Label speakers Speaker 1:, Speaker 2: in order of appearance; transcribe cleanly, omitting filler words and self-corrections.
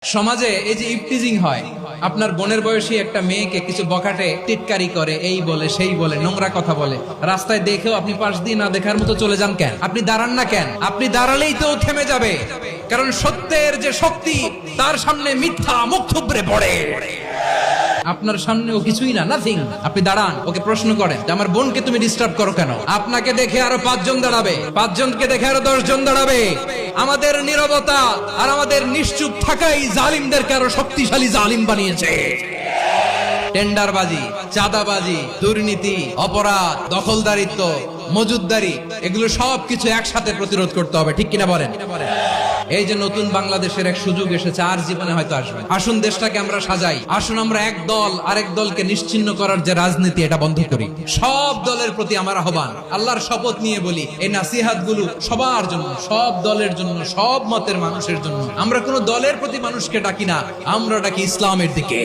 Speaker 1: সমাজে এই যে ইফটিজিং হয়, আপনার বোনের বয়সী একটা মেয়েকে কিছু বখাটে টিটকারি করে, এই বলে সেই বলে, নোংরা কথা বলে, রাস্তায় দেখেও আপনি পাশ দিয়ে না দেখার মতো চলে যান কেন? আপনি দাঁড়ান না কেন? আপনি দাঁড়ালেই তো থেমে যাবে, কারণ সত্যের যে শক্তি তার সামনে মিথ্যা মুখ থুবড়ে পড়ে। আপনার সামনে ও কিছুই না, নাথিং। আপনি দাঁড়ান, ওকে প্রশ্ন করেন যে আমার বোনকে তুমি ডিস্টার্ব করো কেন? আপনাকে দেখে আরো 5 জন দাঁড়াবে, 5 জনকে দেখে আরো 10 জন দাঁড়াবে। আমাদের নীরবতা আর আমাদের নিশ্চুপ থাকাই জালিমদেরকে আরো শক্তিশালী জালিম বানিয়েছে। টেন্ডারবাজি, চাঁদাবাজি, দুর্নীতি, অপরাধ, দখলদারিত্ব, মজুদদারি, এগুলো সবকিছু একসাথে প্রতিরোধ করতে হবে, ঠিক কিনা বলেন? এই যে নতুন বাংলাদেশের এক সুযোগ এসেছে, আর জীবনে হয়তো আসবে। আসুন দেশটাকে আমরা সাজাই, আসুন আমরা এক দল আরেক দলকে নিশ্চিহ্ন করার যে রাজনীতি, এটা বন্ধ করি। সব দলের প্রতি আমার আহ্বান, আল্লাহর শপথ নিয়ে বলি, এই নাসিহাত গুলো সবার জন্য, সব দলের জন্য, সব মতের মানুষের জন্য। আমরা কোনো দলের প্রতি মানুষকে ডাকি না, আমরা ডাকি ইসলামের দিকে।